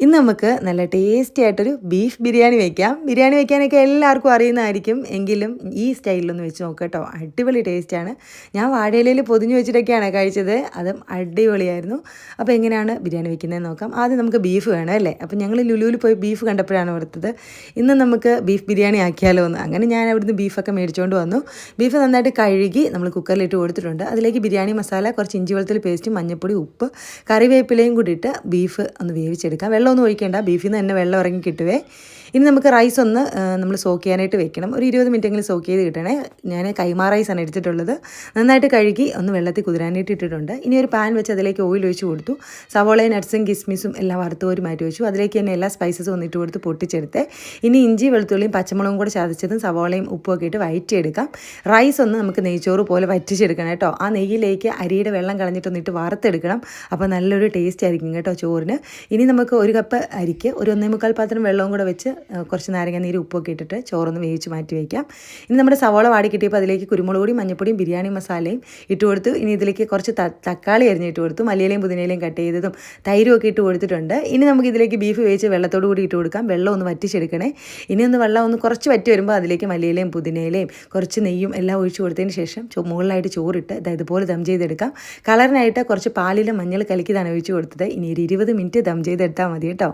ഇന്ന് നമുക്ക് നല്ല ടേസ്റ്റി ആയിട്ടൊരു ബീഫ് ബിരിയാണി വയ്ക്കാം. ബിരിയാണി വയ്ക്കാനൊക്കെ എല്ലാവർക്കും അറിയുന്നതായിരിക്കും. എങ്കിലും ഈ സ്റ്റൈലിലൊന്ന് വെച്ച് നോക്കുക കേട്ടോ. അടിപൊളി ടേസ്റ്റാണ്. ഞാൻ വാഴയിലയിൽ പൊതിഞ്ഞ് വെച്ചിട്ടൊക്കെയാണ് കഴിച്ചത്. അതും അടിപൊളിയായിരുന്നു. അപ്പോൾ എങ്ങനെയാണ് ബിരിയാണി വയ്ക്കുന്നതെന്ന് നോക്കാം. ആദ്യം നമുക്ക് ബീഫ് വേണം അല്ലേ? അപ്പോൾ ഞങ്ങൾ ലുലുവിൽ പോയി ബീഫ് കണ്ടപ്പോഴാണ് ഓർത്തത് ഇന്ന് നമുക്ക് ബീഫ് ബിരിയാണി ആക്കിയാലോ എന്ന്. അങ്ങനെ ഞാൻ അവിടുന്ന് ബീഫൊക്കെ മേടിച്ചുകൊണ്ട് വന്നു. ബീഫ് നന്നായിട്ട് കഴുകി നമ്മൾ കുക്കറിലിട്ട് കൊടുത്തിട്ടുണ്ട്. അതിലേക്ക് ബിരിയാണി മസാല, കുറച്ച് ഇഞ്ചി വെളുത്തുള്ളി പേസ്റ്റ്, മഞ്ഞൾപ്പൊടി, ഉപ്പ്, കറിവേപ്പിലയും കൂടി ഇട്ട് ബീഫ് ഒന്ന് വേവിച്ചെടുക്കാം. വെള്ളമൊന്നും ഒഴിക്കേണ്ട, ബീഫിൽ നിന്ന് തന്നെ വെള്ളം ഇറങ്ങി കിട്ടുവേ. ഇനി നമുക്ക് റൈസ് ഒന്ന് നമ്മൾ സോക്ക് ചെയ്യാനായിട്ട് വെക്കണം. ഒരു 20 മിനിറ്റെങ്കിലും സോക്ക് ചെയ്ത് കിട്ടണേ. ഞാൻ കൈമാ റൈസാണ് എടുത്തിട്ടുള്ളത്. നന്നായിട്ട് കഴുകി ഒന്ന് വെള്ളത്തിൽ കുതിരാനായിട്ട് ഇട്ടിട്ടുണ്ട്. ഇനി ഒരു പാൻ വെച്ച് അതിലേക്ക് ഓയിൽ ഒഴിച്ച് കൊടുത്തു. സവോളയും നട്ട്സും കിസ്മിസും എല്ലാം വറുത്ത് കോരി മാറ്റി വെച്ചു. അതിലേക്ക് തന്നെ എല്ലാ സ്പൈസസും ഒന്നിട്ട് കൊടുത്ത് പൊട്ടിച്ചെടുത്ത് ഇനി ഇഞ്ചി വെളുത്തുള്ളിയും പച്ചമുളകും കൂടെ ചതച്ചതും സവോളയും ഉപ്പും ഒക്കെ ഇട്ട് വഴറ്റിയെടുക്കാം. റൈസ് ഒന്ന് നമുക്ക് നെയ്ച്ചോറ് പോലെ വറ്റിച്ചെടുക്കണം കേട്ടോ. ആ നെയ്യിലേക്ക് അരിയുടെ വെള്ളം കളഞ്ഞിട്ടൊന്നിട്ട് വറുത്തെടുക്കണം. അപ്പോൾ നല്ലൊരു ടേസ്റ്റ് ആയിരിക്കും കേട്ടോ ചോറിന്. ഇനി നമുക്ക് ഒരു കപ്പ് അരിക്ക് ഒരു 1.25 പാത്രം വെള്ളവും കൂടെ വെച്ച് കുറച്ച് നാരങ്ങ നീര് ഉപ്പൊക്കെ ഇട്ടിട്ട് ചോറൊന്ന് വേവിച്ച് മാറ്റി വയ്ക്കാം. ഇനി നമ്മുടെ സവാള വാടി കിട്ടിയപ്പോൾ അതിലേക്ക് കുരുമുളക് പൊടി, മഞ്ഞൾപ്പൊടിയും ബിരിയാണി മസാലയും ഇട്ട് കൊടുത്തു. ഇനി ഇതിലേക്ക് കുറച്ച് തക്കാളി അരിഞ്ഞിട്ട് കൊടുത്തു. മല്ലിയിലയും പുതിനയിലയും കട്ട് ചെയ്തതും തൈരും ഒക്കെ ഇട്ട് കൊടുത്തിട്ടുണ്ട്. ഇനി നമുക്ക് ഇതിലേക്ക് ബീഫ് വേവിച്ച് വെള്ളത്തോട് കൂടി ഇട്ട് കൊടുക്കാം. വെള്ളം ഒന്ന് വറ്റിച്ചെടുക്കണേ. ഇനി വെള്ളം ഒന്ന് കുറച്ച് വറ്റി വരുമ്പോൾ അതിലേക്ക് മല്ലിയിലയും പുതിനയിലയും കുറച്ച് നെയ്യും എല്ലാം ഒഴിച്ച് കൊടുത്തതിന് ശേഷം മുകളിലായിട്ട് ചോറിട്ട് ഇതുപോലെ ദം ചെയ്തെടുക്കാം. കളറിനായിട്ട് കുറച്ച് പാലിലും മഞ്ഞൾ കലക്കിയതാണ് ഒഴിച്ച് കൊടുത്തത്. ഇനി ഒരു 20 മിനിറ്റ് ദം ചെയ്തെടുത്താൽ മതി കേട്ടോ.